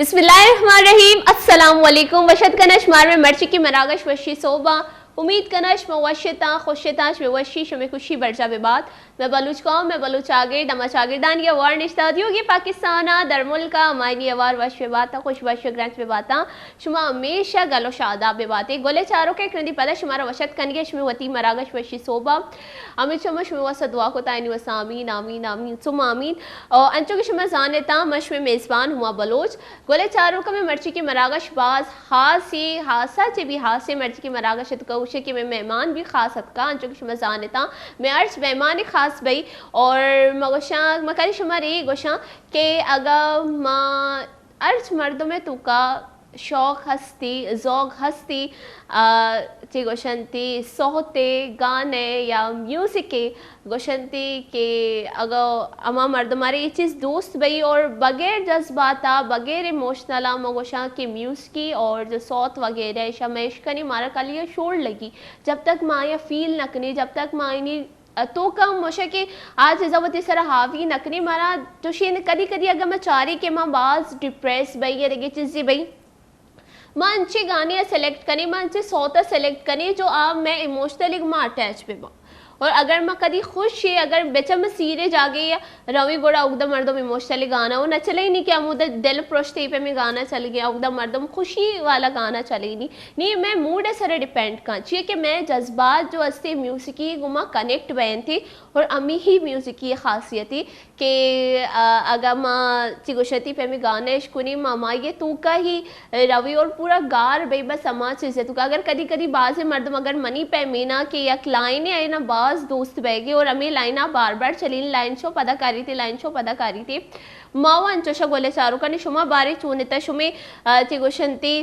बिस्मिल्लाहिर्रहमानिर्रहीम। अस्सलाम वालेकुम। वशत कनश मार में मर्ची की मरागश वशी सोबा उम्मीद कनश मवशता खुशताश में वशी शमे खुशी बरजा बेबाद मैं बलूच कौम मैं बलूच आगे डमा चागिरदान ये वार निश्ताद योगी पाकिस्ताना दरमुल का मायनी अवार वश पे बाता खुश वश ग्रंथ पे बाता शुमा हमेशा गलो शादा पे बाते गोले चारों के क्रंदी पदा शुमारा वशत कनगे शमे वती मरागश वशी सोबा अमित शमा शमे वसा दुआ को ताइनी वसामीन आमीन आमीन सुम आमीन और अंचो के शमा जानता मश में मेज़बान हुआ बलोच गोले चारों का मैं मर्ची की मरागश बाज हासी हासा चे भी हासे मर्ची की मरागश तो उसे कि मैं मेहमान भी खास का अंचो की शमा जानता मैं अर्ज मेहमान खास बई और मगोशा मकारी शुमारी गोशा के अगर माँ अर्ज मर्दों में तुका शौक हस्ती ज़ौक हस्ती ची गोशंती सोहते गाने या म्यूज़िक के गोशंती के अगर अमा मर्द हमारे ये चीज़ दोस्त बई और बगैर जज्बाता बगैर इमोशनला मगोशा के म्यूज़िक और जो सौत वगैरह शमेश कनी मारा कालिया शोर लगी जब तक माँ या फील नकनी जब तक माँ तो कम मोशा के आज इजावती सर हावी नकनी मारा तो शी कदी कदी अगर मैं चारी के माँ बाज डिप्रेस बई या देखिए चीज़ बई माँ अच्छे गाने सेलेक्ट करी माँ अच्छे सौता सेलेक्ट करी जो आप मैं इमोशनली माँ अटैच पे बा और अगर मैं कभी खुश है अगर बेचा मैं सीरे जागे या रवि गोड़ा उगदा मर्दम इमोशनली गाना वो न चले ही नहीं क्या मुझे दिल प्रोश्ते पे में गाना चल गया उगदा मर्दम खुशी वाला गाना चले ही नहीं मैं मूड है सारे डिपेंड का चाहिए कि मैं जज्बात जो अस्ते म्यूजिकी गुमा कनेक्ट बहन थी और अमी ही म्यूजिकी खासियत थी कि अगर माँ चिगुशती पे में गाना इश्कुनी मामा ये तू का ही रवि और पूरा गार भाई बस समाज चीज़ तू का अगर कदी कदी बाज मर्दम अगर मनी पे मीना कि या लाइन है ना बाज दोस्त बहगे और अमी लाइना बार बार चली लाइन शो पदाकारी थी लाइन शो पदाकारी थी मावा अंचोशा गोले चारों का शुमा बारी चूनिता शुमे चिगुशंती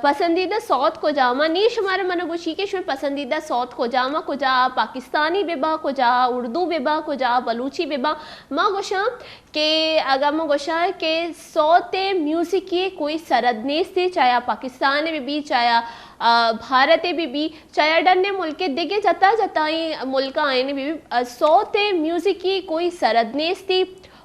पसंदीदा सौत को जामा नी शुमारे मनगुशी के शुमे पसंदीदा सौत को जामा को जा पाकिस्तानी बेबा को जा उर्दू बेबा को जा बलूची बेबा माँ गोशा के अगर माँ गोशा के सौते म्यूजिक की कोई सरदनेस थी चाहे पाकिस्तान में भी चाहे भारत भी चाहे डरने मुल्क देखे जता जताई मुल्क आए ने भी सौते म्यूजिक की कोई सरदनेस थी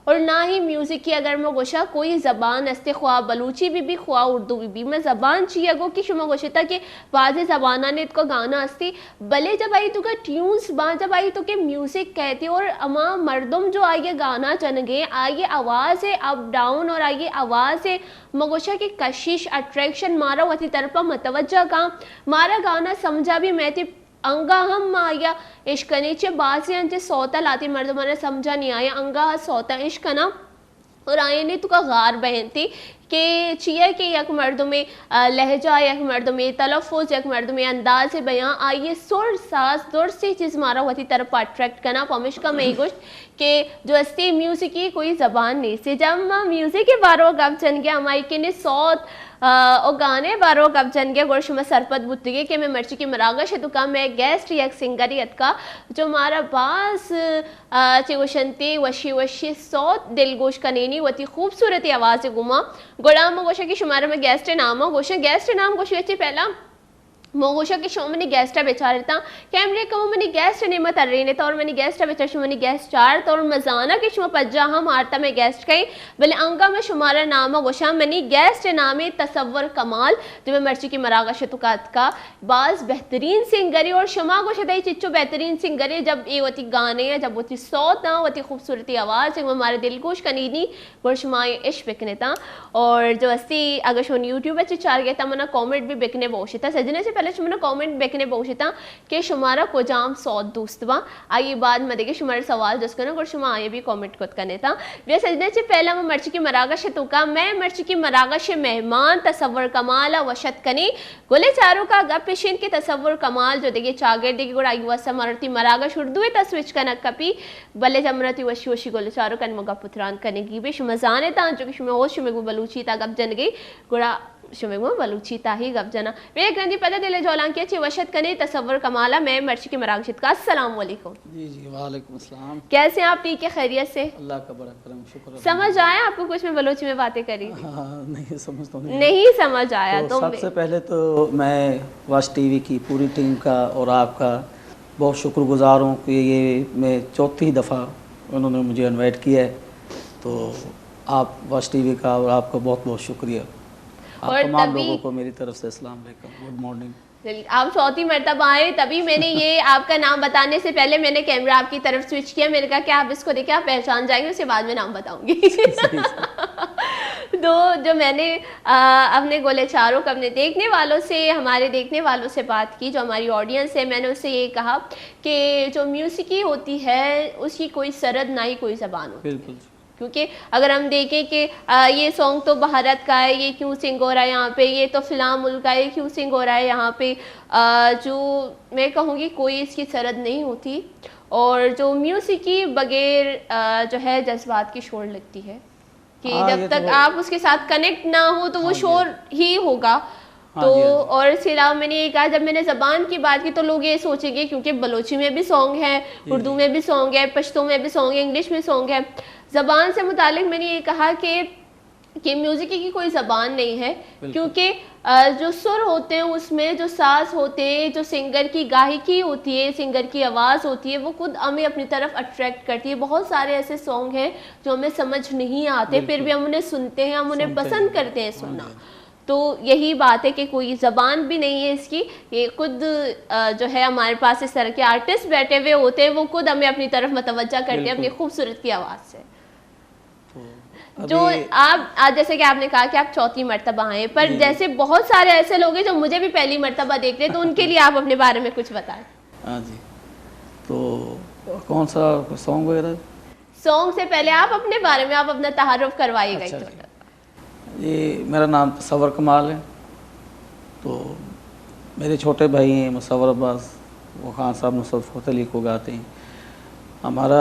और ना ही म्यूज़िक की अगर मैं गोशा कोई ज़बान अस्ते ख्वा बलूची भी ख्वा उर्दू भी मैं ज़बान चाहिए गो कि शुमा गोशता के वाजे ज़बाना ने इसको गाना अस्ती भले जब आई तो का ट्यून्स बा जब आई तो के म्यूज़िक कहते और अमा मर्दम जो आइए गाना चन गए आइए आवाज़ है अप डाउन और आइए आवाज़ है मगोशा की कशिश अट्रैक्शन मारा वती तरफा मतवज्जा का मारा गाना समझा भी मैं थी अंगा हम आया इश्क नीचे बासे सौता लाती मर्द मैंने समझा नहीं आया अंगा सौता इश्क ना और आए ने तो का गार बहन थी कि चिया के यक मर्दों में लहजा यक मर्दों में तलफ़ुज़ यक मर्दों में अंदाज बयां आइए सुर साज दुर से चीज़ मारा हुआ थी तरफ अट्रैक्ट करना पमिश का मैं गुश कि जो अस्ती म्यूज़िक की कोई ज़बान नहीं से जब म्यूज़िक के बारो गप जन गया हमारी के ने सौत और गाने बारो कब जन गया गोश में सरपत बुद्धिगे कि मैं मर्ची की मरागश है तो का मैं गेस्ट या सिंगरियत का जो हमारा बास चिगुशंती वशी वशी सौत दिलगोश का नैनी वती खूबसूरत आवाज़ गुमा गोलाम गोशा की शुमारा में गेस्ट नाम गोशा गेस्ट नाम गोश पहला मोगोशा के शो मनी गेस्ट बेचारे था कैमरे का मनी गेस्ट नेमत अर्रेने तो और मनी गेस्ट बेचार शुमनी गेस्ट चार तो और मजाना के शुमा पज्जा हम आरता में गेस्ट कई भले अंका में शुमारा नाम गोशा मनी गेस्ट नामे तसव्वुर कमाल जो मैं मर्ची की मरागा शतुकात का बाज बेहतरीन सिंगरी और शुमा गोशा दई चिच्चो बेहतरीन सिंगरी जब ये वती गाने है जब वती सौत ना वती खूबसूरती आवाज़ है वो हमारे दिल गोश कनीनी गोर शुमा इश्क बिकने था और जो अस्ती अगर शो यूट्यूब अच्छे चार गया था मना कॉमेंट भी बिकने बहुत था सजने से पहले शुमारा कमेंट बेकने बहुशता कि शुमारा को जाम सौत दोस्तवा आइए बाद में देखे शुमारा सवाल जिसको ना शुमा आए भी कमेंट खुद करने था वे सजने से पहला मैं मर्ची की मरागश है तो का मैं मर्ची की मरागश मेहमान तसव्वुर कमाल वशत कने गोले चारों का गप पेशिन के तसव्वुर कमाल जो देखे चागर देखे गोड़ा आई वसा मरती मरागश उर्दू तस्विच का नकपी भले जमरती वशी वशी गोले चारों का मगा पुत्रान करने की भी शुमजाने था जो कि शुमे हो शुमे को बलूची था गप जन गई गोड़ा शुमेगो बलूची ताही गप जना वे ग्रंथि पता दिले जोलां के वशत कने तसव्वुर कमाला मैं मर्ची की मरागशित का अस्सलाम वालेकुम। जी वालेकुम अस्सलाम। कैसे हैं आप? ठीक है, खैरियत से? अल्लाह का बड़ा करम शुक्र। समझ आया आपको कुछ में बलूची में बातें करी? हाँ, नहीं समझ तो नहीं समझ आया तो सबसे पहले तो मैं वाश टीवी की पूरी टीम का और आपका बहुत शुक्रगुजार हूँ कि ये मैं चौथी दफ़ा उन्होंने मुझे इनवाइट किया है। तो आप वॉच टीवी का और आपका बहुत बहुत शुक्रिया। आप और तमाम तभी- लोगों को मेरी तरफ से अस्सलाम वालेकुम, गुड मॉर्निंग। चलिए, आप चौथी मर्तबा आए, तभी मैंने ये आपका नाम बताने से पहले मैंने कैमरा आपकी तरफ स्विच किया। मैंने कहा कि आप इसको देखें, आप पहचान जाएंगे, उसके बाद में नाम बताऊंगी। तो जो मैंने अपने गोले चारों को अपने देखने वालों से, हमारे देखने वालों से बात की, जो हमारी ऑडियंस है, मैंने उससे ये कहा कि जो म्यूसिकी होती है उसकी कोई सरहद ना ही कोई ज़बान होती है। बिल्कुल। क्योंकि अगर हम देखें कि ये सॉन्ग तो भारत का है, ये क्यों सिंग हो रहा है यहाँ पे, ये तो फिल्म मुल्क का है, ये क्यों सिंग हो रहा है यहाँ पे, जो मैं कहूँगी कोई इसकी सरहद नहीं होती। और जो म्यूसिकी बगैर जो है जज्बात की शोर लगती है कि हाँ, जब ये तक तो- आप उसके साथ कनेक्ट ना हो तो वो हाँ जी। शोर ही होगा। हाँ तो जी, हाँ जी। और इसके अलावा मैंने ये कहा, जब मैंने ज़बान की बात की तो लोग ये सोचेंगे क्योंकि बलोची में भी सॉन्ग है, उर्दू में भी सॉन्ग है, पश्तो में भी सॉन्ग है, इंग्लिश में सॉन्ग है। ज़बान से मुतालिक मैंने ये कहा कि म्यूज़िक की कोई ज़बान नहीं है, क्योंकि जो सुर होते हैं उसमें जो साज होते हैं, जो सिंगर की गायकी होती है, सिंगर की आवाज़ होती है, वो खुद हमें अपनी तरफ अट्रैक्ट करती है। बहुत सारे ऐसे सॉन्ग हैं जो हमें समझ नहीं आते, फिर भी हम उन्हें सुनते हैं, हम उन्हें पसंद करते हैं सुनना। तो यही बात है कि कोई ज़बान भी नहीं है इसकी, ये खुद जो है हमारे पास इस तरह के आर्टिस्ट बैठे हुए होते हैं, वो खुद हमें अपनी तरफ मतवज्जा करते हैं अपनी खूबसूरत की आवाज़ से। जो आप आज जैसे कि आपने कहा कि आप चौथी मर्तबा आए, पर जैसे बहुत सारे ऐसे लोग हैं जो मुझे भी पहली मर्तबा देख रहे हैं, तो उनके लिए आप अपने बारे में कुछ बताएं। हाँ जी, तो कौन सा सॉन्ग वगैरह? सॉन्ग से पहले आप अपने बारे में आप अपना तारुफ करवाइएगा। अच्छा ये मेरा नाम तसव्वुर कमाल है। तो मेरे छोटे भाई हैं मुसव्वर अब्बास, वो खान साहब नुसरत फ़तेह अली को गाते हैं। हमारा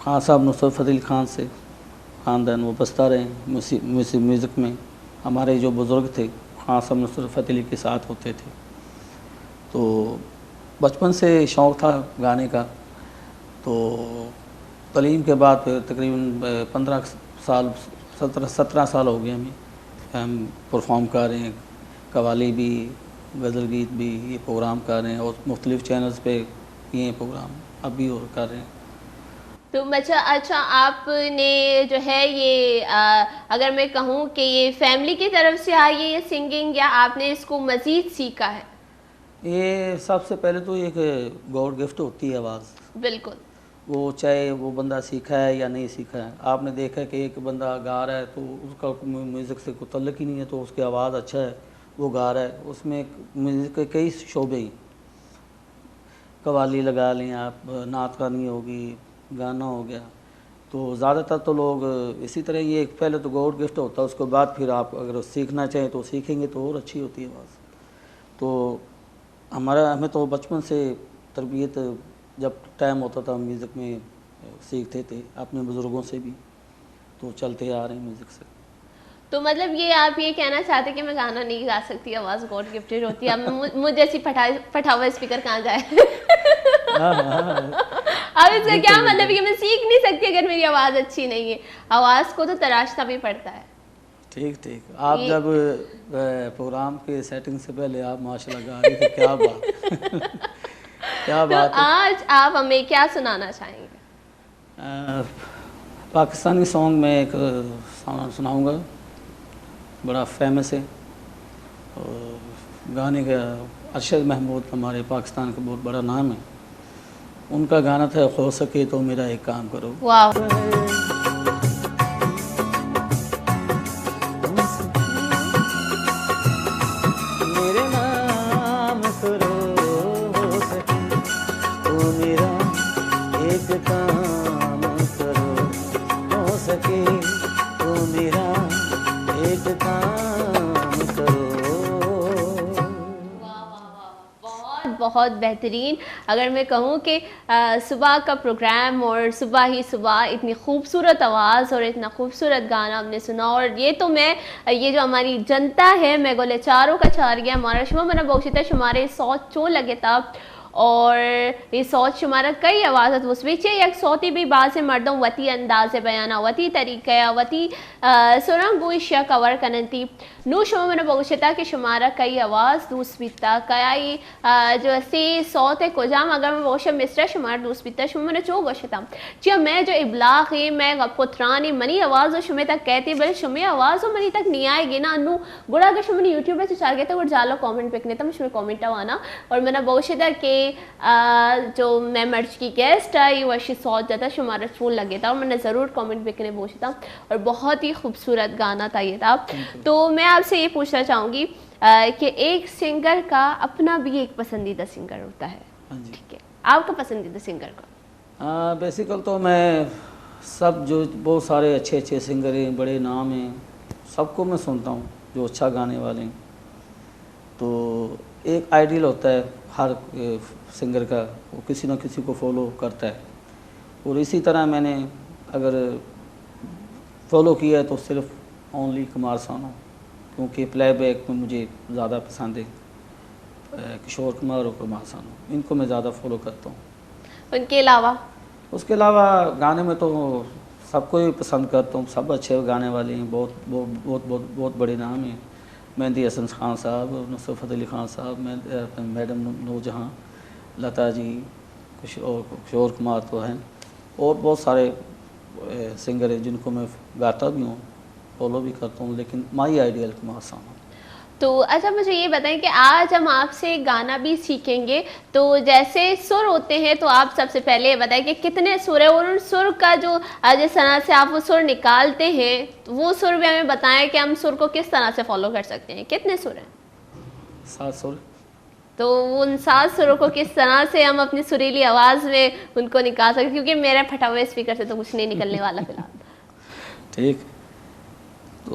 खान साहब नुसरत फ़तेह अली खान से ख़ानदान, वो बसता रहे म्यूज़िक में। हमारे जो बुज़ुर्ग थे खान साहब नुसरत फ़तेह अली के साथ होते थे। तो बचपन से शौक़ था गाने का। तो तालीम के बाद फिर तकरीबन 15 साल 17 साल हो गए हमें, हम परफॉर्म कर रहे हैं, कवाली भी, गज़ल गीत भी, ये प्रोग्राम कर रहे हैं और मुख्तलिफ़ चैनल्स पे ये प्रोग्राम अभी और कर रहे हैं। तो अच्छा आपने जो है ये अगर मैं कहूँ कि ये फैमिली की तरफ से आई है ये सिंगिंग, या आपने इसको मज़ीद सीखा है? ये सबसे पहले तो एक गॉड गिफ्ट होती है आवाज़। बिल्कुल। वो चाहे वो बंदा सीखा है या नहीं सीखा है। आपने देखा है कि एक बंदा गा रहा है तो उसका म्यूज़िक से कोई तल्लुक़ ही नहीं है, तो उसकी आवाज़ अच्छा है, वो गा रहा है। उसमें म्यूज़िक के कई शोबे हैं, कवाली लगा लें आप, नात गानी होगी, गाना हो गया। तो ज़्यादातर तो लोग इसी तरह, ये पहले तो गॉड गिफ्ट होता है, उसके बाद फिर आप अगर सीखना चाहें तो सीखेंगे तो और अच्छी होती है आवाज़। तो हमें तो बचपन से तरबियत, जब टाइम होता था म्यूज़िक में सीखते थे अपने बुज़ुर्गों से भी, तो चलते आ रहे हैं म्यूज़िक से। तो मतलब ये आप ये कहना चाहते कि मैं गाना नहीं गा सकती, आवाज़ गॉड गिफ्टेड होती है, अब मुझे जैसी फटा हुआ स्पीकर कहाँ जाए। अब इसका क्या मतलब है कि मैं सीख नहीं सकती अगर मेरी आवाज़ अच्छी नहीं है? आवाज़ को तो तराशना भी पड़ता है। ठीक। आप जब प्रोग्राम के सेटिंग से पहले आप माशाल्लाह गा रही थी, क्या बात क्या बात तो आज आप हमें क्या सुनाना चाहेंगे? पाकिस्तानी सॉन्ग में एक सुनाऊंगा, बड़ा फेमस है। और गाने का अरशद महमूद हमारे पाकिस्तान का बहुत बड़ा नाम है। उनका गाना था हो सके तो मेरा एक काम करो। वाह। बहुत बेहतरीन। अगर मैं कहूँ कि सुबह का प्रोग्राम और सुबह ही सुबह इतनी खूबसूरत आवाज़ और इतना खूबसूरत गाना हमने सुना, और ये तो ये जो हमारी जनता है मैं गोले चारों का चार गया हमारा शुमा मना बख्शिता शुमारे 100 चो लगे था। और ये सोच शुमारा कई आवाज़त वसविचे एक सौती भी बाज़ मर्दों वती अंदाज़ बयाना वती तरीक़े वती सुरंग गोइशिया कवर कनंती नू शुमा मैंने बगुशता कि शुमारा कई आवाज़ दूस बीता कई जो सी सौत कोजाम अगर मैं वोश मिस्टर शुमार दूस बीता शुमा मैंने चो गोशता चिया मैं जो इब्लाग है मैं पुत्रानी मनी आवाज़ शुमे तक कहती बल शुमे आवाज़ मनी तक नहीं आएगी ना अनु गुड़ा अगर शुमा यूट्यूब पे चार गया तो जालो कमेंट पिकने तो शुमे कमेंट आना और मैंने बगुशता कि जो मैं मर्ज की गेस्ट आई वशी सौत जाता शुमारा फूल लगे था और मैंने ज़रूर कमेंट पिकने बोशता और बहुत ही खूबसूरत गाना था ये था। तो मैं आपसे ये पूछना चाहूँगी कि एक सिंगर का अपना भी एक पसंदीदा सिंगर होता है, ठीक है, आपका पसंदीदा सिंगर का? बेसिकल तो मैं सब जो बहुत सारे अच्छे अच्छे सिंगर हैं, बड़े नाम हैं, सबको मैं सुनता हूँ जो अच्छा गाने वाले हैं। तो एक आइडियल होता है हर सिंगर का, वो किसी न किसी को फॉलो करता है और इसी तरह मैंने अगर फॉलो किया है तो सिर्फ ओनली कुमार सानू, क्योंकि प्लेबैक में मुझे ज़्यादा पसंद है किशोर कुमार और कुमार सानू, इनको मैं ज़्यादा फॉलो करता हूँ। उनके अलावा उसके अलावा गाने में तो सबको ही पसंद करता हूँ, सब अच्छे गाने वाले हैं, बहुत बहुत बहुत बहुत बहुत बड़े नाम हैं। मेहंदी हसन खान साहब, नुसरत फ़तेह अली खान साहब, मैडम नूरजहां, लता जी, किशोर कुमार तो हैं और बहुत सारे सिंगर हैं जिनको मैं गाता भी हूँ, फॉलो भी करता हूँ, लेकिन माई आइडियल कुमार सानू। तो अच्छा मुझे ये बताएं कि आज हम आपसे गाना भी सीखेंगे, तो जैसे सुर होते हैं तो आप सबसे पहले ये बताएं कि कितने सुर है और उन सुर का जो जिस तरह से आप वो सुर निकालते हैं तो वो सुर भी हमें बताएं कि हम सुर को किस तरह से फॉलो कर सकते हैं। कितने सुर हैं? 7 सुर। तो उन 7 सुरों को किस तरह से हम अपनी सुरीली आवाज़ में उनको निकाल सकते, क्योंकि मेरे फटा हुए स्पीकर से तो कुछ नहीं निकलने वाला फिलहाल। ठीक, तो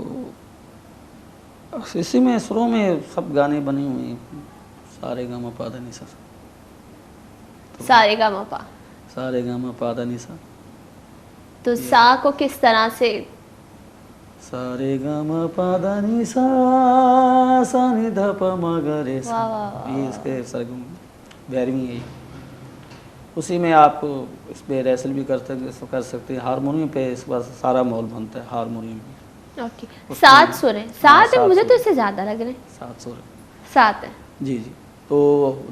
इसी में सुरों में सब गाने बने हुए हैं, सारे गामा पादा निसा, सारे गा मपा, सारे गामा पादा निसा। तो सा को किस तरह से? सारे गामा पादा निसा सा नि ध प म ग रे सा, ये इसके सरगम 12वीं है। उसी में आप इस पे रेसल भी कर सकते हैं, हारमोनियम पे इस बार सारा माहौल बनता है हारमोनियम में। ओके, 7 सुर हैं। 7 है, मुझे तो इससे ज़्यादा लग रहे हैं। 7 सुर, 7 है। जी जी। तो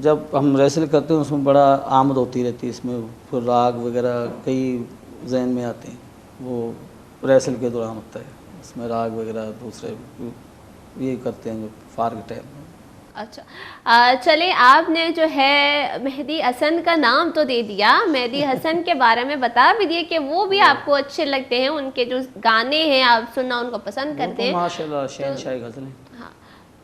जब हम रेसल करते हैं उसमें बड़ा आमद होती रहती है, इसमें फिर राग वगैरह कई जहन में आते हैं, वो रेसल के दौरान होता है, इसमें राग वगैरह दूसरे ये करते हैं जो फार्ग टाइम। अच्छा, चले आपने जो है मेहदी हसन का नाम तो दे दिया, मेहदी हसन के बारे में बता भी दिए कि वो भी आपको अच्छे लगते हैं, उनके जो गाने हैं आप सुनना उनको पसंद करते हैं माशाल्लाह, शहनशाही गज़लें। हाँ,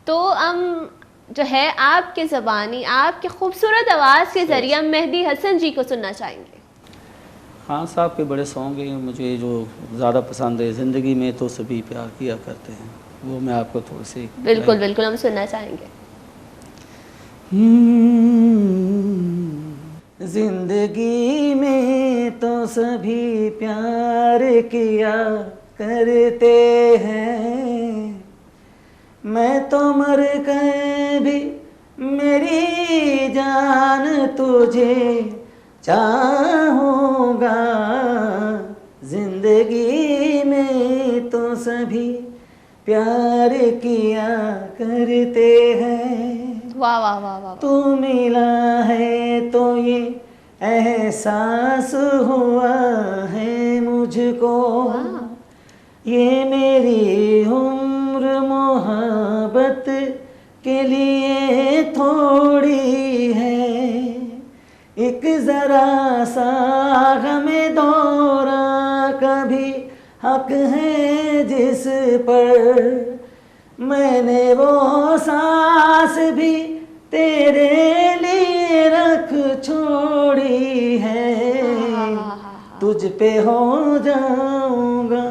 तो हम जो है आपके ज़बानी आपके खूबसूरत आवाज़ के ज़रिए हम मेहदी हसन जी को सुनना चाहेंगे। खान साहब के बड़े सॉन्ग हैं मुझे जो ज़्यादा पसंद है, ज़िंदगी में तो सभी प्यार किया करते हैं, वो मैं आपको थोड़ी सी बिल्कुल बिल्कुल हम सुनना चाहेंगे। जिंदगी में तो सभी प्यार किया करते हैं, मैं तो मर कर भी मेरी जान तुझे चाहूँगा। जिंदगी में तो सभी प्यार किया करते हैं। वाह वाह वाह वाह। तू मिला है तो ये एहसास हुआ है मुझको, ये मेरी उम्र मोहब्बत के लिए थोड़ी है। एक ज़रा सा हमें दौरा कभी हक है जिस पर, मैंने वो सांस भी तेरे लिए रख छोड़ी है। तुझ पे हो जाऊंगा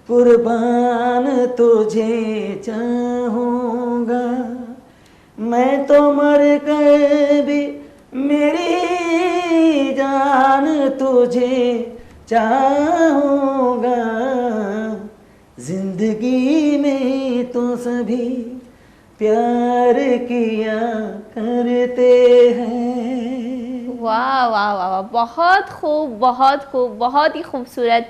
कुर्बान, तुझे चाहूँगा। मैं तो मर कर भी मेरी जान तुझे चाहूँगा। जिंदगी में तो सभी प्यार किया करते हैं। वाह वाह वाह वाह, बहुत खूब, बहुत खूब, बहुत ही खूबसूरत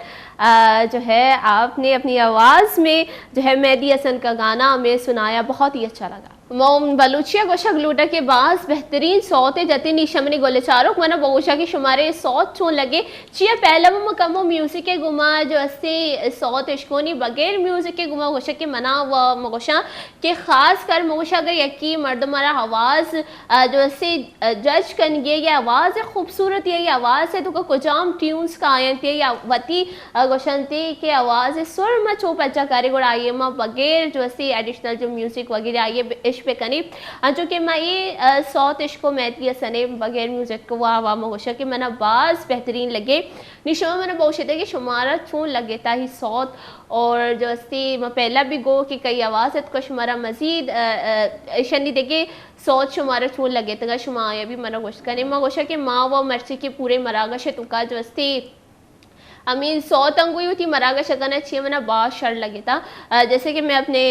जो है आपने अपनी आवाज़ में जो है मेहदी हसन का गाना हमें सुनाया, बहुत ही अच्छा लगा। मोम बलूचिया गोशा ग्लूटा के बाद बेहतरीन सौत जति निशमनी गोले चारोक मना बगोशा के शुमारे सौत चोन लगे चिया पहला मकमो म्यूजिक के गुमा जो अस्सी सौत इश्कोनी बगैर म्यूजिक के गुमा गोशा के मना व मगोशा के खास कर मगोशा का यकी मर्दमारा आवाज़ जो अस्सी जज कन ये आवाज़ है खूबसूरत ये आवाज़ है तो कुजाम ट्यून्स का आयन थे या वती गोशंती के आवाज़ सुर में चो पच्चा करे गुड़ आइए माँ बगैर जो अस्सी एडिशनल जो म्यूजिक वगैरह आइए इश्क पे कनी जो कि मैं ये सौत इश्को मेहदी हसन बगैर म्यूजिक को वाह वाह मगोशा के मना बाज बेहतरीन लगे निशो मैंने बहुत कि शुमारा चून लगे था ही सौत और जो अस्ती मैं पहला भी गो कि कई आवाज़ है तो शुमारा मजीद शनि देखे सौत शुमारा चून लगे तंगा शुमा ये भी मना गोश कने मगोशा के माँ व मर्ची के पूरे मरागश तुका जो अस्ती अमीन सौत अंगुई थी मरागा शकन अच्छी मैंने बहुत शर लगे था जैसे कि मैं अपने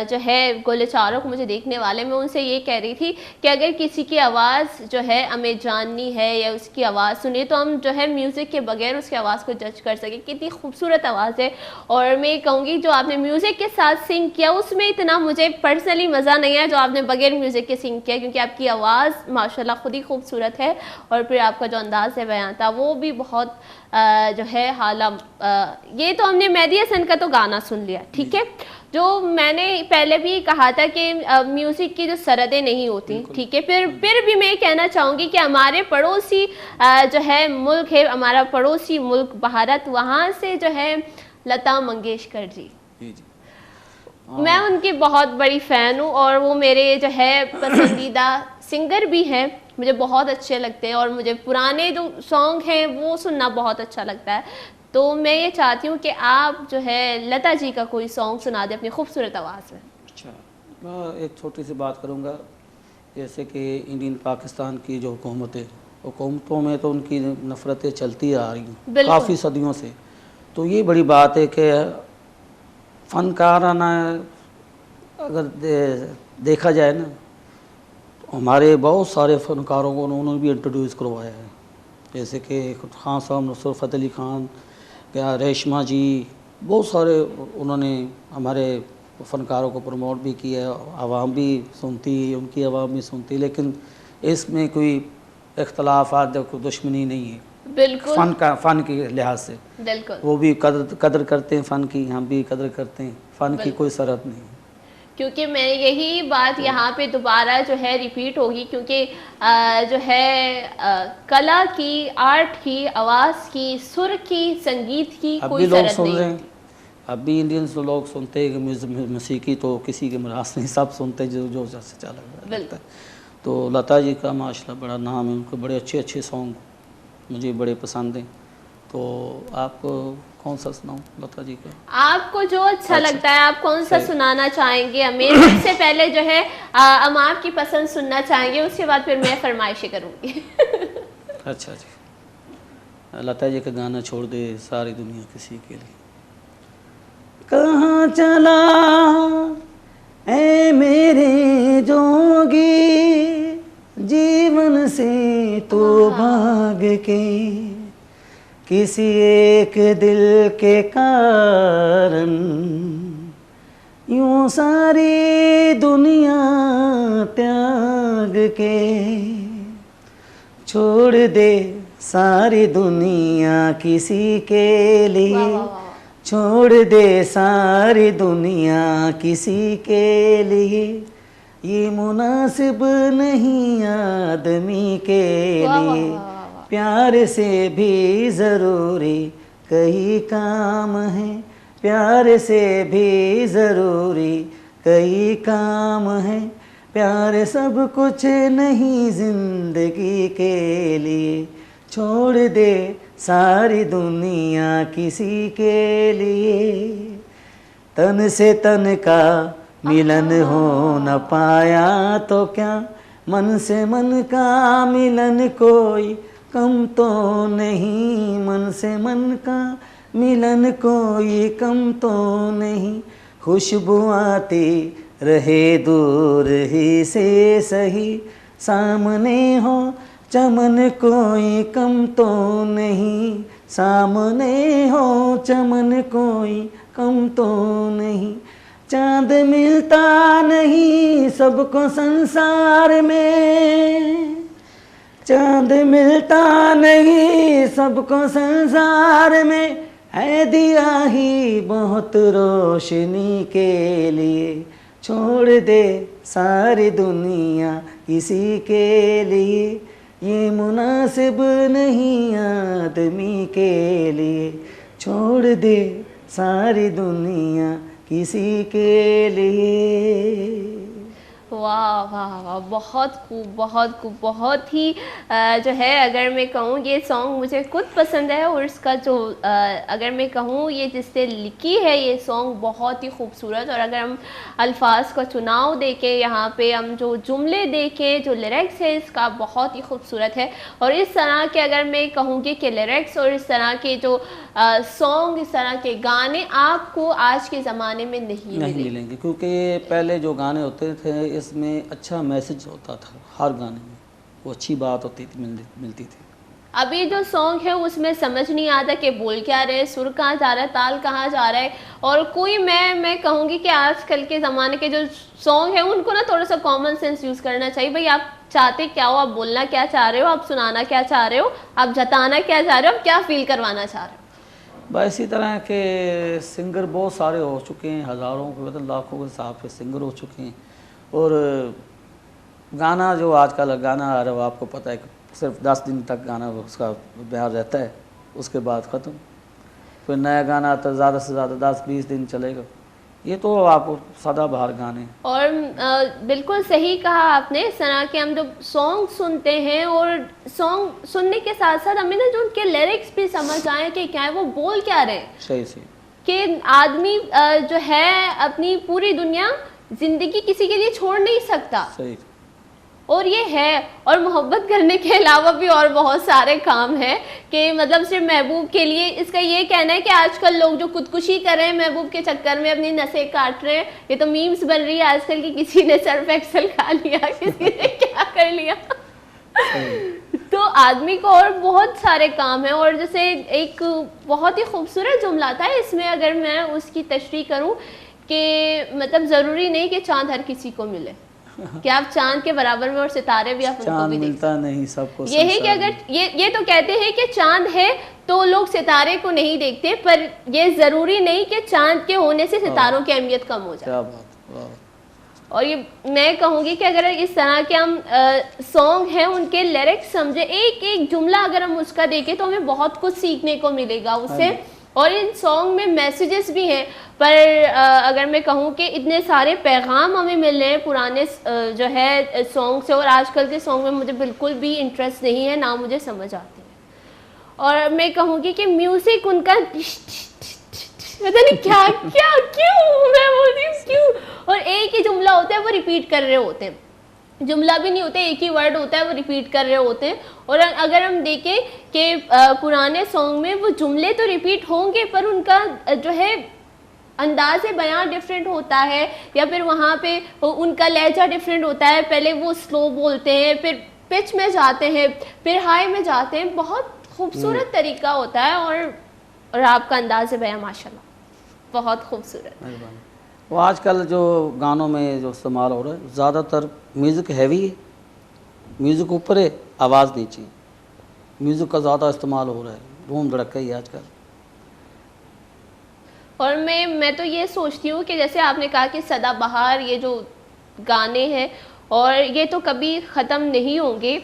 जो है गोले चारों को मुझे देखने वाले मैं उनसे ये कह रही थी कि अगर किसी की आवाज़ जो है हमें जाननी है या उसकी आवाज़ सुनी तो हम जो है म्यूज़िक के बगैर उसकी आवाज़ को जज कर सकें कितनी खूबसूरत आवाज़ है। और मैं कहूँगी जो आपने म्यूज़िक के साथ सिंग किया उसमें इतना मुझे पर्सनली मज़ा नहीं आया जो आपने बगैर म्यूज़िक के सिंग किया क्योंकि आपकी आवाज़ माशाल्लाह खुद ही खूबसूरत है और फिर आपका जो अंदाज़ है बयान था वो भी बहुत जो है हाला ये तो हमने मेहदी हसन का तो गाना सुन लिया ठीक है। जो मैंने पहले भी कहा था कि म्यूज़िक की जो सरहदें नहीं होती ठीक है फिर भी मैं कहना चाहूँगी कि हमारे पड़ोसी जो है मुल्क है हमारा पड़ोसी मुल्क भारत वहाँ से जो है लता मंगेशकर जी मैं उनकी बहुत बड़ी फ़ैन हूँ और वो मेरे जो है पसंदीदा सिंगर भी हैं मुझे बहुत अच्छे लगते हैं और मुझे पुराने जो सॉन्ग हैं वो सुनना बहुत अच्छा लगता है। तो मैं ये चाहती हूँ कि आप जो है लता जी का कोई सॉन्ग सुना दें अपनी खूबसूरत आवाज़ में। अच्छा मैं एक छोटी सी बात करूँगा जैसे कि इंडियन पाकिस्तान की जो हुकूमत है हुकूमतों में तो उनकी नफ़रतें चलती आ रही हैं काफ़ी सदियों से। तो ये बड़ी बात है कि फ़नकाराना अगर देखा जाए ना हमारे बहुत सारे फ़नकारों को उन्होंने भी इंट्रोड्यूस करवाया है जैसे कि खान साहब नुसरत फ़तेह अली खान क्या रेशमा जी बहुत सारे उन्होंने हमारे फ़नकारों को प्रमोट भी किया आवाम भी सुनती उनकी आवाम भी सुनती लेकिन इसमें कोई इख्तलाफात दुश्मनी नहीं है बिल्कुल फ़न के लिहाज से बिल्कुल वो भी कदर करते हैं फ़न की हम भी कदर करते हैं फ़न की कोई सरहद नहीं है क्योंकि मैं यही बात यहाँ पे दोबारा जो है रिपीट होगी क्योंकि जो है कला की आर्ट की आवाज़ की सुर की संगीत की कोई सरहद नहीं है। अब भी इंडियंस लोग सुनते हैं मौसीकी तो किसी के मरास नहीं सब सुनते जो जो जैसे चला लगता है। तो लता जी का माशाल्लाह बड़ा नाम है उनके बड़े अच्छे अच्छे सॉन्ग मुझे बड़े पसंद हैं। तो आपको कौन सा सुनाऊं लता जी का आपको जो अच्छा लगता है आप कौन सा सुनाना चाहेंगे हमें सबसे पहले जो है हम आपकी पसंद सुनना चाहेंगे उसके बाद फिर मैं फरमाइशें करूँगी अच्छा जी लता जी का गाना छोड़ दे सारी दुनिया किसी के लिए। कहाँ चला ऐ मेरे जोगी जीवन से तो भाग के किसी एक दिल के कारण यूं सारी दुनिया त्याग के छोड़ दे सारी दुनिया किसी के लिए छोड़ दे सारी दुनिया किसी के लिए ये मुनासिब नहीं आदमी के लिए प्यार से भी ज़रूरी कई काम है प्यार से भी ज़रूरी कई काम है प्यार सब कुछ नहीं ज़िंदगी के लिए छोड़ दे सारी दुनिया किसी के लिए तन से तन का मिलन हो न पाया तो क्या मन से मन का मिलन कोई कम तो नहीं मन से मन का मिलन कोई कम तो नहीं खुशबू आती रहे दूर ही से सही सामने हो चमन कोई कम तो नहीं, सामने हो चमन कोई कम तो नहीं। चांद मिलता नहीं सबको संसार में, चांद मिलता नहीं सबको संसार में, है दिया ही बहुत रोशनी के लिए। छोड़ दे सारी दुनिया किसी के लिए, ये मुनासिब नहीं आदमी के लिए। छोड़ दे सारी दुनिया किसी के लिए। वाह वाह वाह, बहुत खूब, बहुत खूब, बहुत ही जो है अगर मैं कहूँ ये सॉन्ग मुझे खुद पसंद है, और इसका जो अगर मैं कहूँ ये जिससे लिखी है ये सॉन्ग बहुत ही खूबसूरत। और अगर हम अल्फाज का चुनाव देखें, यहाँ पे हम जो जुमले देखें, जो लिरिक्स है इसका बहुत ही खूबसूरत है। और इस तरह के अगर मैं कहूँगी कि लिरिक्स और इस तरह के जो सॉन्ग, इस तरह के गाने आपको आज के ज़माने में नहीं मिलेंगे, क्योंकि पहले जो गाने होते थे इसमें अच्छा मैसेज होता था, हर गाने में वो अच्छी बात होती थी, मिलती थी। अभी जो सॉन्ग है उसमें समझ नहीं आता कि बोल क्या रहे, सुर कहाँ जा रहा है, ताल कहाँ जा रहा है। और कोई मैं कहूँगी कि आजकल के ज़माने के जो सॉन्ग है उनको ना थोड़ा सा कॉमन सेंस यूज़ करना चाहिए। भाई आप चाहते क्या हो, आप बोलना क्या चाह रहे हो, आप सुनाना क्या चाह रहे हो, आप जताना क्या चाह रहे हो, आप क्या फील करवाना चाह रहे हो। बस इसी तरह के सिंगर बहुत सारे हो चुके हैं, हज़ारों के मतलब लाखों के हिसाब से सिंगर हो चुके हैं। और गाना जो आजकल गाना आ रहा है आपको पता है कि सिर्फ 10 दिन तक गाना उसका बिहार रहता है, उसके बाद ख़त्म। फिर नया गाना आता है, ज़्यादा से ज़्यादा 10-20 दिन चलेगा। ये तो आपको सदाबहार गाने। और बिल्कुल सही कहा आपने। इस तरह के हम जब सॉन्ग सुनते हैं और सॉन्ग सुनने के साथ साथ हमें ना जो उनके लिरिक्स भी समझ आए कि क्या है, वो बोल क्या रहे हैं। सही सही कि आदमी जो है अपनी पूरी दुनिया जिंदगी किसी के लिए छोड़ नहीं सकता। सही। और ये है, और मोहब्बत करने के अलावा भी और बहुत सारे काम हैं कि मतलब सिर्फ महबूब के लिए। इसका ये कहना है कि आजकल लोग जो खुदकुशी कर रहे हैं महबूब के चक्कर में, अपनी नसें काट रहे हैं, ये तो मीम्स बन रही है आजकल की, किसी ने सर्फ एक्सेल खा लिया, किसी ने क्या कर लिया। तो आदमी को और बहुत सारे काम हैं। और जैसे एक बहुत ही खूबसूरत जुमला था इसमें, अगर मैं उसकी तशरीह करूँ कि मतलब ज़रूरी नहीं कि चाँद हर किसी को मिले, कि आप चांद के बराबर में और सितारे भी आप उनको भी मिलता नहीं सबको। ये है कि अगर ये तो कहते हैं कि चांद है तो लोग सितारे को नहीं देखते, पर ये जरूरी नहीं कि चांद के होने से सितारों की अहमियत कम हो जाए। क्या बात। और ये मैं कहूँगी कि अगर इस तरह के हम सॉन्ग हैं उनके लिरिक्स समझे, एक एक जुमला अगर हम उसका देखें तो हमें बहुत कुछ सीखने को मिलेगा उससे। और इन सॉन्ग में मैसेजेस भी हैं, पर अगर मैं कहूँ कि इतने सारे पैगाम हमें मिल रहे हैं पुराने जो है सॉन्ग से, और आजकल के सॉन्ग में मुझे बिल्कुल भी इंटरेस्ट नहीं है, ना मुझे समझ आते हैं। और मैं कहूँगी कि म्यूज़िक उनका पता नहीं क्या क्या क्यों, मैं बोलती हूँ क्यों। और एक ही जुमला होता है वो रिपीट कर रहे होते हैं, जुमला भी नहीं होता, एक ही वर्ड होता है वो रिपीट कर रहे होते हैं। और अगर हम देखें कि पुराने सॉन्ग में वो जुमले तो रिपीट होंगे पर उनका जो है अंदाज़ बयान डिफरेंट होता है, या फिर वहाँ पे उनका लहजा डिफरेंट होता है। पहले वो स्लो बोलते हैं, फिर पिच में जाते हैं, फिर हाई में जाते हैं। बहुत खूबसूरत तरीका होता है। और आपका अंदाज़ बयान माशाल्लाह बहुत खूबसूरत। वो आजकल जो गानों में जो इस्तेमाल हो रहा है ज़्यादातर म्यूज़िक हैवी है, म्यूज़िक ऊपर है, आवाज़ नीचे, म्यूज़िक का ज़्यादा इस्तेमाल हो रहा है, धूम धड़का ही आजकल। और मैं तो ये सोचती हूँ कि जैसे आपने कहा कि सदाबहार ये जो गाने हैं और ये तो कभी ख़त्म नहीं होंगे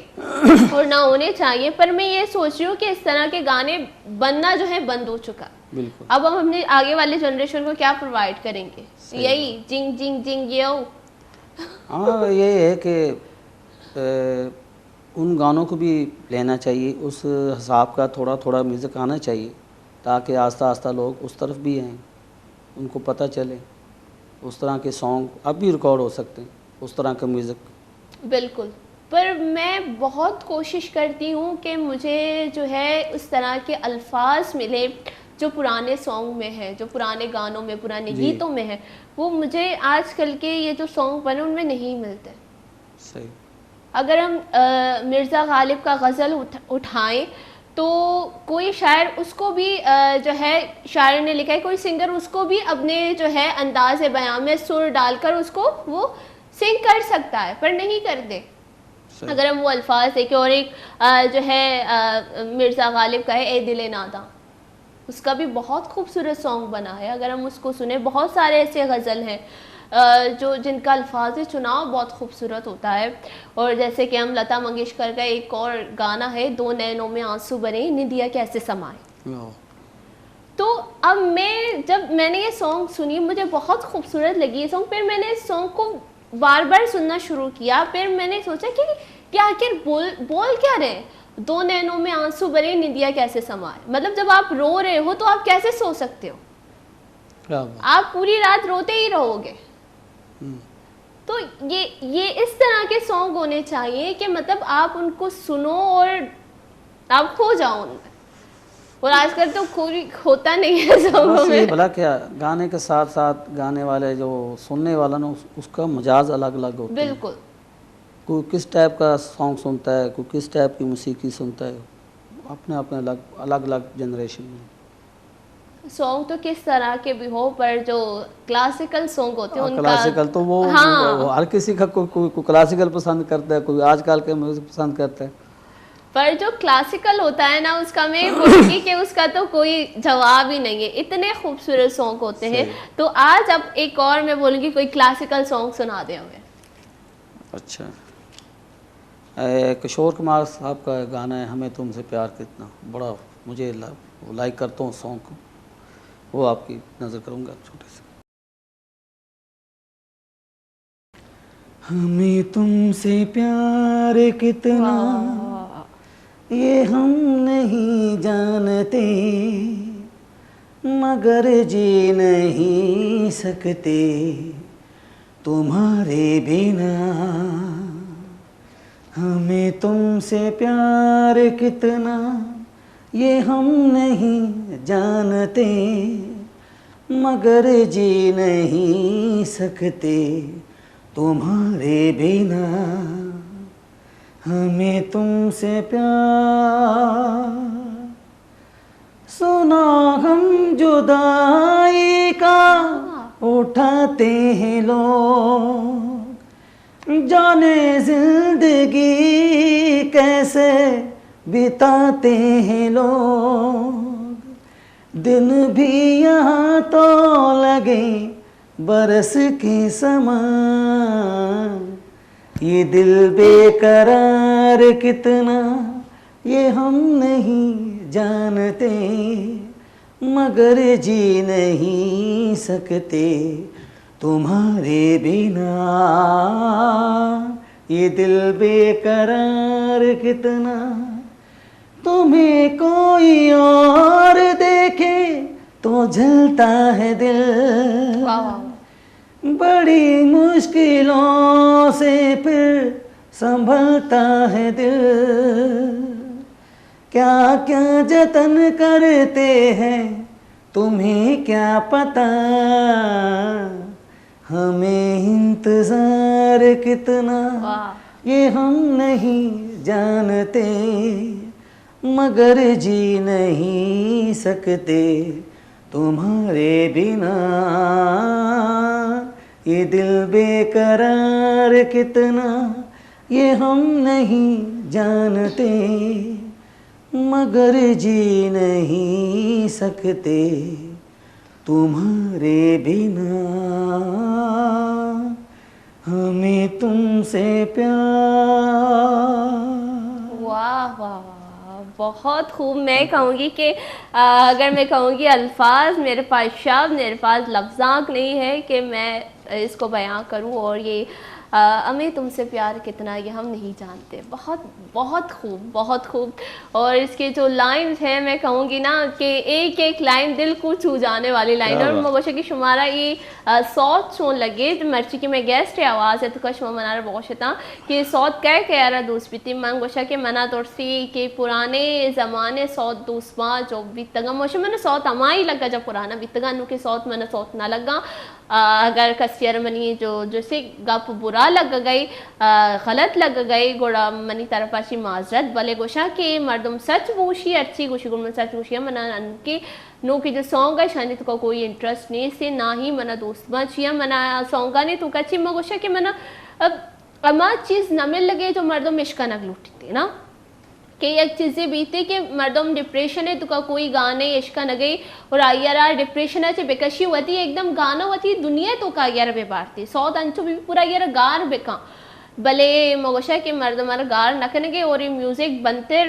और ना होने चाहिए, पर मैं ये सोच रही हूँ कि इस तरह के गाने बनना जो है बंद हो चुका। बिल्कुल। अब हम अपने आगे वाले जनरेशन को क्या प्रोवाइड करेंगे? यही जिंग जिंग जिंग ये हो। हाँ, ये है कि उन गानों को भी लेना चाहिए, उस हिसाब का थोड़ा थोड़ा म्यूज़िक आना चाहिए, ताकि आस्ता आस्ता लोग उस तरफ भी आएँ, उनको पता चले उस तरह के सॉन्ग अब भी रिकॉर्ड हो सकते हैं, उस तरह का म्यूज़िक। बिल्कुल, पर मैं बहुत कोशिश करती हूँ कि मुझे जो है उस तरह के अल्फाज मिले जो पुराने सॉन्ग में है, जो पुराने गानों में, पुराने गीतों में है, वो मुझे आजकल के ये जो सॉन्ग बने उनमें नहीं मिलते। सही। अगर हम मिर्ज़ा गालिब का गज़ल उठाएं तो कोई शायर उसको भी जो है शायर ने लिखा है, कोई सिंगर उसको भी अपने जो है अंदाज़ बयां में सुर डालकर उसको वो सिंग कर सकता है, पर नहीं करते। अगर हम वो अल्फाज देखें, और एक जो है मिर्ज़ा गालिब का है ए दिले नादा, उसका भी बहुत खूबसूरत सॉन्ग बना है। अगर हम उसको सुने, बहुत सारे ऐसे गज़ल हैं जो जिनका अल्फाज चुनाव बहुत खूबसूरत होता है। और जैसे कि हम लता मंगेशकर का एक और गाना है, दो नैनों में आंसू भरे निंदिया कैसे समाए। तो अब जब मैंने ये सॉन्ग सुनी, मुझे बहुत खूबसूरत लगी ये सॉन्ग। फिर मैंने इस सॉन्ग को बार बार सुनना शुरू किया। फिर मैंने सोचा कि आखिर बोल क्या रहे, दो नैनों में आंसू भरे निंदिया कैसे समाए। मतलब जब आप रो रहे हो तो आप कैसे सो सकते हो, आप पूरी रात रोते ही रहोगे। तो ये इस तरह के सॉन्ग होने चाहिए कि मतलब आप उनको सुनो और आप खो जाओ उनमें। और आजकल तो कोई होता नहीं है सॉन्गों में। भला क्या, गाने के साथ साथ गाने वाले जो सुनने वाला ना उसका मिजाज अलग अलग होता है। बिल्कुल। कोई किस टाइप का सॉन्ग सुनता है, कोई किस टाइप की मौसीकी सुनता है, अपने अपने अलग अलग जनरेशन में। सॉन्ग तो किस तरह के भी हो, पर जो क्लासिकल सॉन्ग होते हैं उनका, क्लासिकल तो वो हर किसी का कोई क्लासिकल पसंद करता है, कोई आजकल के म्यूजिक पसंद करता है। पर जो क्लासिकल होता है ना, उसका मैं बोलूँगी कि उसका तो कोई जवाब ही नहीं है, इतने खूबसूरत सॉन्ग होते हैं। तो आज अब एक और मैं बोलूँगी कोई क्लासिकल सॉन्ग सुना दे हमें। अच्छा, किशोर कुमार साहब का गाना है हमें तुमसे प्यार कितना, बड़ा मुझे लाइक करता हूँ सॉन्ग को, वो आपकी नज़र करूँगा छोटे से। हमें तुमसे प्यार कितना ये हम नहीं जानते, मगर जी नहीं सकते तुम्हारे बिना। हमें तुमसे प्यार कितना ये हम नहीं जानते, मगर जी नहीं सकते तुम्हारे बिना। हमें तुमसे प्यार, सुना हम जुदाई का उठाते हैं लोग, जाने जिंदगी कैसे बिताते हैं लोग। दिन भी यहाँ तो लगे बरस के समान, ये दिल बेकरार कितना ये हम नहीं जानते, मगर जी नहीं सकते तुम्हारे बिना। ये दिल बेकरार कितना, तुम्हें कोई और देखे तो जलता है दिल। बड़ी मुश्किलों से फिर संभलता है दिल। क्या क्या जतन करते हैं तुम्हें क्या पता, हमें इंतजार कितना ये हम नहीं जानते, मगर जी नहीं सकते तुम्हारे बिना। ये दिल बेकरार कितना ये हम नहीं जानते, मगर जी नहीं सकते तुम्हारे बिना। हमें तुमसे प्यार। वाह वाह, बहुत खूब। मैं कहूँगी कि अगर मैं कहूँगी अल्फाज मेरे पास, शब्द मेरे पास, लफ्ज़ात नहीं है कि मैं इसको बयां करूँ। और ये हमें तुमसे प्यार कितना ये हम नहीं जानते, बहुत बहुत खूब, बहुत खूब। और इसके जो लाइन्स हैं, मैं कहूँगी ना कि एक एक लाइन दिल को छू जाने वाली लाइन। और मबशा की शुमारा ये सौत सोन लगे मर्ची की मैं गेस्ट है आवाज़ है तो कशमा मनारा बहुशता कि सौत कह के यारा दूस बीती मांग गोशा के मना तोड़सी के पुराने ज़माने सौत दूसवा जो बीतगा मोशा मैंने सौत अमाई लगा जब पुराना बीतगा नु के सौत मैंने सौत ना लगा। अगर कसियर मनी जो जैसे गप बुरा लग गई, गलत लग गई गोड़ा मनी तरफ अच्छी माजरत भले गोशा के मर्दम सच बूशी अच्छी गोशी गुण सच बूशिया मना अनके नो की जो सॉन्ग है शानी तो कोई इंटरेस्ट नहीं से ना ही मना दोस्त बचिया मना सॉन्ग ने तो कच्ची मगोशा के मना अब अमा चीज़ न मिल लगे जो मर्दम इश्का न लूटते ना कि एक चीज़ें बीते कि मर्दम डिप्रेशन है तो का कोई गाने इश्का न गई और यार डिप्रेशन है बेकशी होती एकदम गाना होती दुनिया तो का यार बेबारती सौ अंचो भी पूरा यार गार बेका भले मगोशा के मर्द हमारा गार न करेंगे और ये म्यूज़िक बनते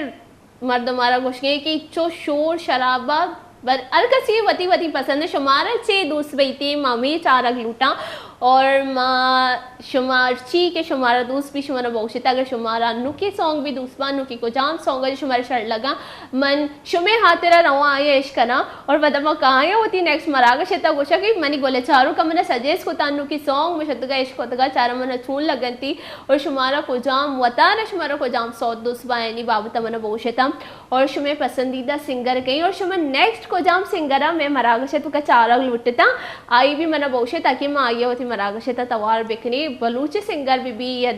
मर्द हमारा गोशे कि चो शोर शराबा अलकसी वती वती पसंद है शुमार चे दोस्त बेती मामी चारक लूटा और माँ शुमारची के शुमारा दोस्त भी शुमारा बहुशिता अगर शुमारा नुकी सॉन्ग भी दूसरा नुकी को जाम सॉन्ग है शुमारा शर्ट लगा मन शुमे हाथेरा रवा आया इश्कना और बदमा कहाँ होती नेक्स्ट मरागा शेता गोशा की मनी गोले चारों का मैंने सजेस्ट को तानु की सॉन्ग में शतगा इश्क होता चारों मन छून लगन थी और शुमारा को जाम वता न शुमारा को जाम सौ दूसरा यानी बाबू मन बहुशिता और शुमे पसंदीदा सिंगर गई और शुमे नेक्स्ट को जाम सिंगरा में मरागा शेतु का चारग लुटता आई भी मन बहुशिता कि माँ आई होती मरागशता तवार बिकनी बलूची सिंगर भी या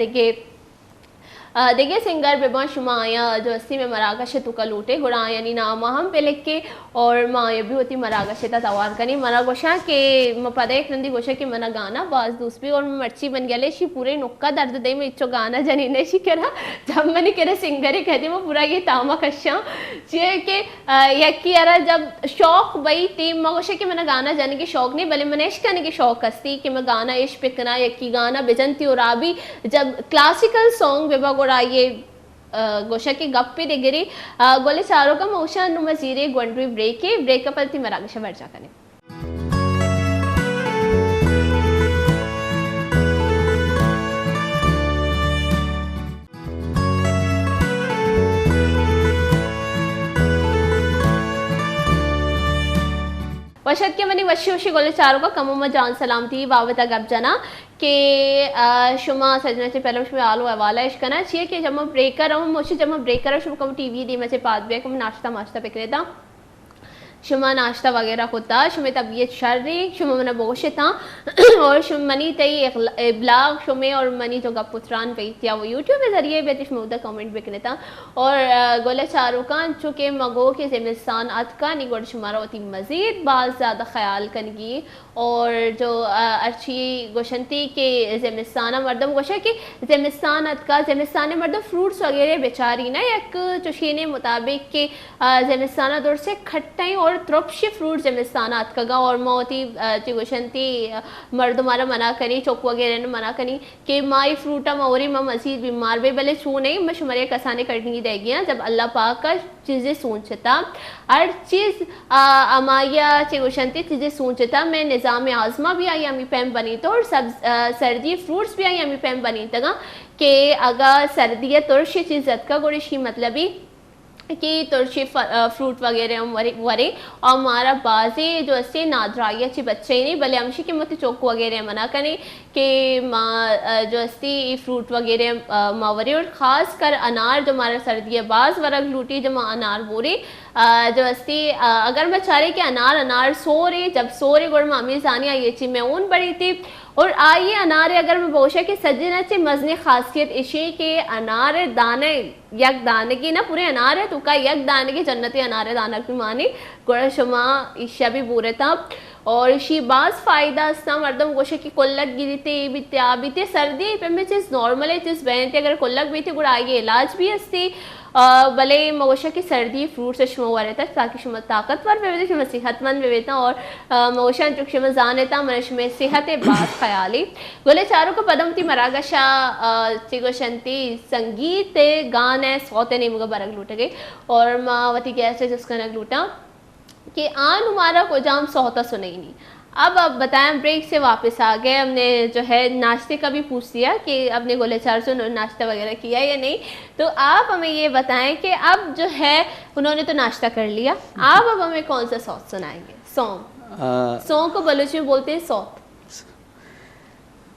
देखिए सिंगर बेबा शुमा आया जो अस्सी में मरागश तुका लूटे गुड़ा यानी नाम हम पे लिख के और माँ भी होती मरागशता तवार कनी मना गोशा के पदे एक नंदी गोशा के मना गाना बाज दूसरी और मर्ची बन गया शी पूरे नुक्का दर्द दे में इच्छो गाना जनी ने शी करा जब मैंने करा सिंगर ही कहती वो पूरा ये तामा कश्या जे के यकी यारा जब शौक बई थी मगोशा के मना गाना जाने की शौक नहीं भले मने इश्क करने की शौक हस्ती कि मैं गाना इश्क पिकना यकी गाना बेजनती और आबी जब क्लासिकल सॉन्ग बेबा गोड़ा ये गोशा की गप्पी दिगरी गोले चारों का मोशा नुमजीरे ग्वंडरी ब्रेकअप अलती मरागशा वर्जा कने वशद के मनी वशी वशी गोले चारों का कमुमा जान सलाम थी वावता गप जना के शुमा सजना से पहले उसमें आलो हवाला इश्कना चाहिए कि जब मैं ब्रेकर हूँ मुझे जब मैं ब्रेकर हूँ शुभ कम टीवी दी मैं से पास भी कम नाश्ता माश्ता पिक था शुमा नाश्ता वगैरह होता शुमे तबीयत शर रही शुमा मना बोशे था और शुम मनी तई ब्लाग शुमे और मनी जो गप पुत्रान पे थी वो यूट्यूब के जरिए बेतिश में उधर कमेंट बिकने था और गोले चारों का चूँकि मगो के ज़िम्मेदान अतका नहीं गोड़ शुमारा होती मज़ीद बात ज़्यादा ख्याल कनगी और जो अच्छी गोशंती के ज़िम्मेदाना मर्दम गोशा की ज़िम्मेदान अतका ज़िम्मेदान मर्दम फ्रूट्स वगैरह बेचारी ना एक चुशीने मुताबिक के ज़िम्मेदाना दौर से खट्टाई और त्रुपशी फ्रूट ज़िम्मेदाना अतका और मौती चिगोशंती मर्दमारा मना करी चौक वगैरह ने मना करी कि माई फ्रूटा मौरी माँ मजीद बीमार बे भले छू नहीं मैं शुमारे कसाने करनी देगी जब अल्लाह पाक का चीज़ें सोचता हर चीज़ अमाया चिगोशंती चीज़ें सोचता मैं निज़ाम आज़मा भी आई अमी पैम बनी तो और सब सर्दी फ्रूट्स भी आई अमी पैम बनी तगा कि अगर सर्दी तुर्शी चीज़ का गोरिशी मतलब ही कि तुर्शी फ्रूट वगैरह वरे और हमारा बाजी जो ऐसे नादराइया ची बच्चे ही नहीं भले हमशी के मत चौक वगैरह मना करें कि माँ जो ऐसी फ्रूट वगैरह मावरे और ख़ास कर अनार जो हमारा सर्दी बाज वरग लूटी जो माँ अनार बोरे जो ऐसी अगर मैं चाह रही कि अनार सो रही जब सो रही गुड़ मामी जानी आई ची मैं ऊन बड़ी थी और आइए अनार अगर मैं बोशा कि सजना से मजने खासियत इशी के अनार दाने यक दाने की ना पूरे अनार है तो का यक दाने की जन्नती अनार दाना की मानी गुड़ा शुमा ईशा भी बुरे था और इसी बास फ़ायदा अस्ता मर्दम गोशे की कोल्लक गिरी थे बीते सर्दी पे में चीज़ नॉर्मल है चीज़ बहन थी अगर कोल्लक भी थी गुड़ा आइए इलाज भी हस्ती भले मगोशा की सर्दी फ्रूट से शुमा हुआ रहता ताकि शुमा ताकतवर बेवेता शुमा सेहतमंद बेवेता और मगोशा जो शुमा जानेता मन शुमे सेहत बात ख्याली गोले चारों को पदम थी मरागशा चिगोशंती संगीत गाने सौते नहीं मुगा बरग लूट गए और मावती गैस जिसका नग लूटा कि आन हमारा को जाम सौता सुने ही नहीं अब बताएं ब्रेक से वापस आ गए हमने जो है नाश्ते का भी पूछ दिया कि अपने गोले चार से उन्होंने नाश्ता वगैरह किया या नहीं तो आप हमें ये बताएं कि अब जो है उन्होंने तो नाश्ता कर लिया आप अब हमें कौन सा सौत सुनाएंगे सॉन्ग को बलूच में बोलते हैं सौत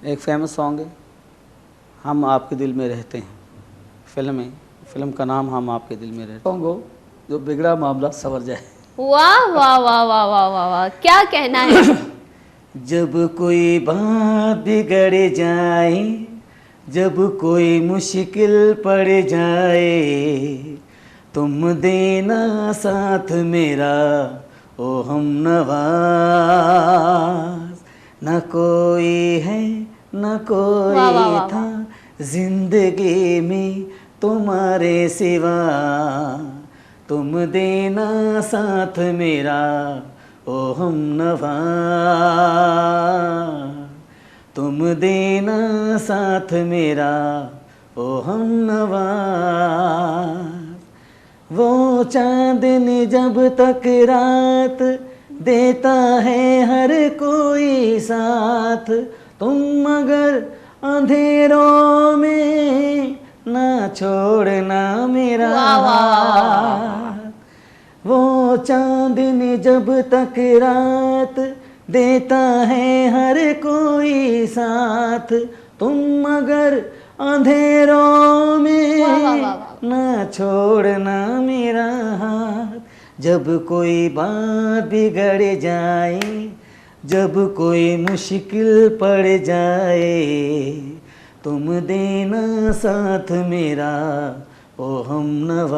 एक फेमस सॉन्ग है हम आपके दिल में रहते हैं फिल्म का नाम हम आपके दिल में रहते हैं सॉन्ग हो जो बिगड़ा मामला संवर जाए वाह वाह वाह वाह वाह वाह वाह क्या कहना है जब कोई बात बिगड़ जाए, जब कोई मुश्किल पड़ जाए, तुम देना साथ मेरा ओ हमनवाज। न कोई है न कोई वाह, वाह, वाह, था जिंदगी में तुम्हारे सिवा, तुम देना साथ मेरा ओ हमनवाज, तुम देना साथ मेरा ओ हमनवाज। वो चांदनी जब तक रात देता है हर कोई साथ, तुम मगर अंधेरों में ना छोड़ना मेरा वाह, वाह, हाथ। वो चांदनी जब तक रात देता है हर कोई साथ, तुम मगर अंधेरों में वाह, वाह, वाह, वाह। ना छोड़ना मेरा हाथ। जब कोई बात बिगड़ जाए, जब कोई मुश्किल पड़ जाए, तुम देना साथ मेरा ओ हमनवाज,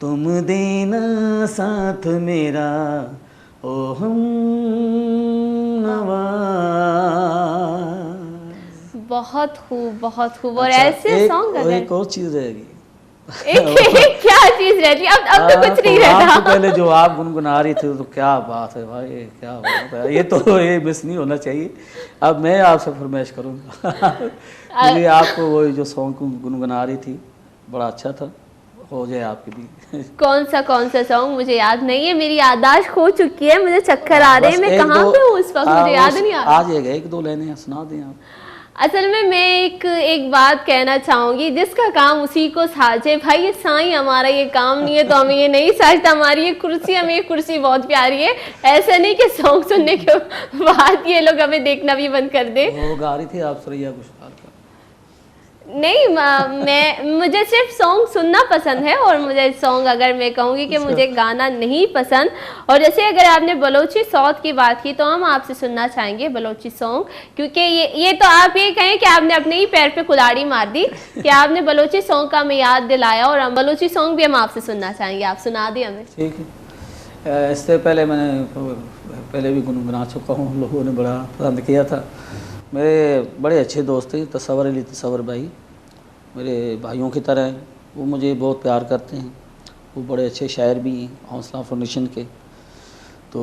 तुम देना साथ मेरा ओ हमनवाज। बहुत खूब, बहुत खूब। और अच्छा, ऐसे सॉन्ग अगर एक और चीज रहेगी। एक क्या चीज रहती है? अब तो कुछ नहीं प्रोग्राम से रहता। पहले जो आप गुनगुना रही थी तो क्या बात है भाई, क्या बात है, ये तो ये मिस नहीं होना चाहिए। अब मैं आपसे फरमाइश करूँगा क्योंकि आपको वो जो सॉन्ग गुनगुना रही थी बड़ा अच्छा था, हो जाए आपकी भी। कौन सा सॉन्ग मुझे याद नहीं है, मेरी याददाश्त खो चुकी है, मुझे चक्कर आ रहे हैं, बस मैं एक कहाँ दो- पे हूँ उस वक्त, मुझे याद नहीं आ रहा। आ जाएगा, एक दो लाइनें सुना दें आप। असल में मैं एक बात कहना चाहूंगी, जिसका काम उसी को साझे। भाई ये साईं हमारा ये काम नहीं है तो हमें ये नहीं साझता। हमारी ये कुर्सी, हमें ये कुर्सी बहुत प्यारी है। ऐसा नहीं कि सॉन्ग सुनने के बाद ये लोग हमें देखना भी बंद कर दे। वो गा रही थी आप सरैया खुशहाल का। नहीं, मुझे सिर्फ सॉन्ग सुनना पसंद है, और मुझे सॉन्ग अगर मैं कहूँगी कि मुझे गाना नहीं पसंद। और जैसे अगर आपने बलोची सॉन्ग की बात की तो हम आपसे सुनना चाहेंगे बलोची सॉन्ग, क्योंकि ये तो आप ये कहें कि आपने अपने ही पैर पे कुल्हाड़ी मार दी कि आपने बलोची सॉन्ग का हमें याद दिलाया, और हम बलोची सॉन्ग भी हम आपसे सुनना चाहेंगे। आप सुना दें हमें। ठीक है। इससे पहले मैंने पहले भी गुनगुना चुका हूँ, लोगों ने बड़ा पसंद किया था। मेरे बड़े अच्छे दोस्त थे तसव्वुर अली तसव्वुर भाई, मेरे भाइयों की तरह हैं। वो मुझे बहुत प्यार करते हैं, वो बड़े अच्छे शायर भी हैं, हौसला फाउंडेशन के, तो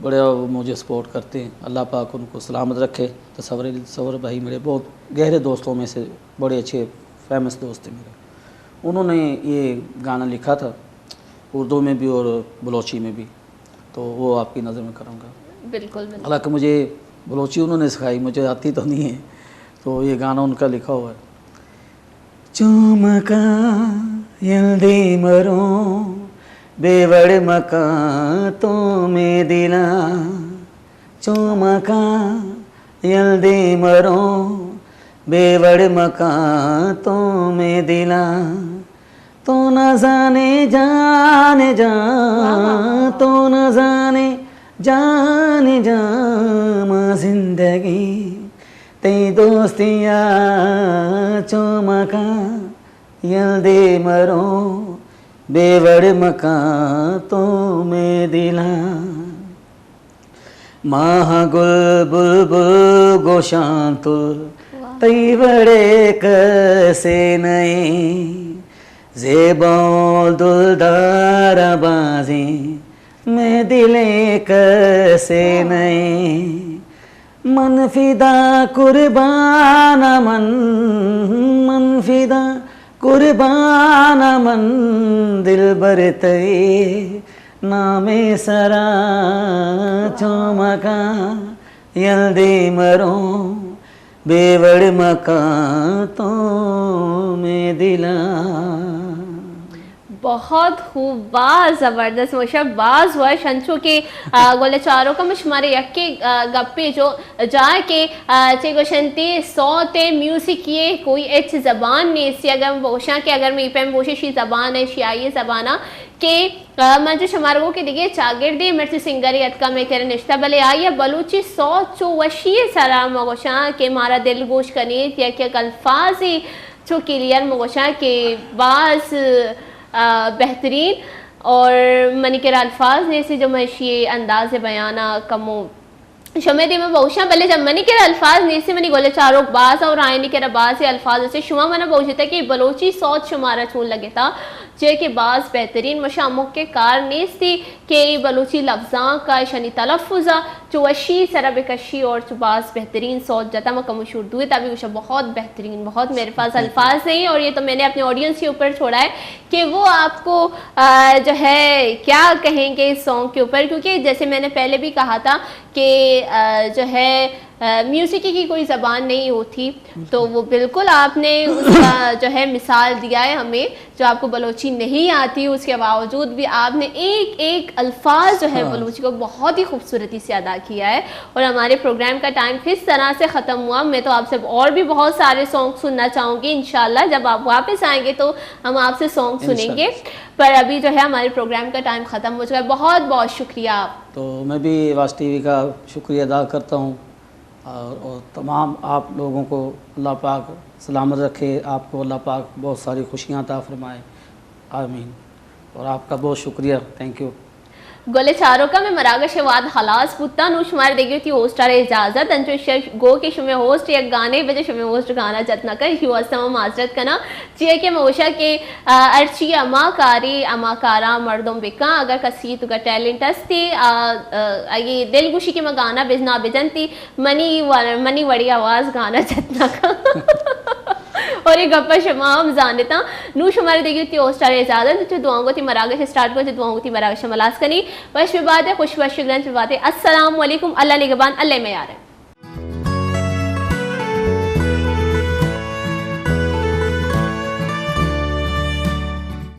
बड़े वो मुझे सपोर्ट करते हैं। अल्लाह पाक उनको सलामत रखे। तसव्वुर अली तसव्वुर भाई मेरे बहुत गहरे दोस्तों में से बड़े अच्छे फेमस दोस्त थे मेरे। उन्होंने ये गाना लिखा था उर्दू में भी और बलोची में भी, तो वो आपकी नज़र में करूँगा। बिल्कुल बिल्कुल। हालांकि मुझे बलोची उन्होंने सिखाई, मुझे आती तो नहीं है, तो ये गाना उनका लिखा हुआ है। चुमका यल्दी मरो बेवड़ मका तो में दिला, चुमका यल्दी मरो बेवड़ मका तो में दिला, तो न जाने जाने जा, तो न जाने जाने जा माँ जिंदगी तेरी दोस्तियाँ चुमका यल्दी मरो बेवड़ मका तो में दिला, माह गुल बुलबुल गोशांतुल तई बड़े कसे नए, ज़ेबो दुलदार बाजी मैं दिले कसे नए, मन फिदा कुर्बान मन, मन फिदा कुर्बान मन दिल बरते नामे सरा चुमका यल्दी मरो बेवड़ मका तो में दिला। बहुत खूब, बाज ज़बरदस्त मुशब्बाज हुआ शंचो के गोले चारों का मुशमारे यक्के गप्पे जो जाके चे गोशंती सौते म्यूजिक ये कोई एच ज़बान ने इससे अगर बोशा के अगर मैं पेम बोशेशी ज़बान है शियाई ज़बाना कि मंजू शमारगो के दिगे चागिर्दी मिर्च सिंगरी अतका में तेरे निश्ता बले आई बलूची सोच चो वशी सलाम मगोशा के मारा दिल गोश कनीत या क्या अल्फाज ही चो क्लियर मगोशा के बास बेहतरीन और मनी के अल्फाज ने से जो मशी अंदाज बयाना कमो शमे दी में बहुशा भले जब मनी के अल्फाज ने से मनी गोले चारों बास और आयनी के बास से अल्फाज से शुमा मना बहुशता कि बलोची सोच शुमारा चून लगे था जे के बास बेहतरीन मशामुक के कार नेस थी के बलूची लफ्ज़ा का शनी तलफ़ुज़ा चुवशी सरबकशी और चुबास बेहतरीन सोच जता मैं कमुशूर दुए तभी उसे बहुत बेहतरीन बहुत मेरे पास अल्फाज नहीं और ये तो मैंने अपने ऑडियंस के ऊपर छोड़ा है कि वो आपको जो है क्या कहेंगे इस सॉन्ग के ऊपर, क्योंकि जैसे मैंने पहले भी कहा था कि जो है म्यूज़िक की कोई ज़बान नहीं होती, तो वो बिल्कुल आपने उसका जो है मिसाल दिया है हमें, जो आपको बलोची नहीं आती उसके बावजूद भी आपने एक एक अल्फाज जो है बलोची को बहुत ही खूबसूरती से अदा किया है। और हमारे प्रोग्राम का टाइम किस तरह से ख़त्म हुआ, मैं तो आपसे और भी बहुत सारे सॉन्ग सुनना चाहूँगी। इंशाल्लाह जब आप वापस आएंगे तो हम आपसे सॉन्ग सुनेंगे, पर अभी जो है हमारे प्रोग्राम का टाइम ख़त्म हो चुका है। बहुत बहुत शुक्रिया आप। तो मैं भी वास टीवी का शुक्रिया अदा करता हूँ और तमाम आप लोगों को अल्लाह पाक सलामत रखे, आपको अल्लाह पाक बहुत सारी खुशियाँ अता फरमाए, आमीन। और आपका बहुत शुक्रिया, थैंक यू। गोले चारों का मैं मरागा शवाद खलास पुत्ता नुशमार देगी थी होस्टर इजाजत अंचो गो के शुमे होस्ट या गाने वजह शुमे होस्ट गाना जतना का युवास्तमा माजरत कना चिए के मोशा के अर्ची अमाकारी अमाकारा मर्दों बिका अगर कसी तुका टैलेंट अस्ती ये दिल गुशी के मैं गाना बिजना बिजनती मनी वड़ी आवाज़ गाना जतना का और ये गप्पा शमा हम जानता नूश हमारे देखी थी होस्टर इजाजत जो दुआओं थी मरागा से स्टार्ट को जो दुआओं थी मरागा शमलास कनी वश बात है खुश वश ग्रंथ बात है। अस्सलाम वालेकुम, अल्लाह निगहबान, अल्लाह में यार है।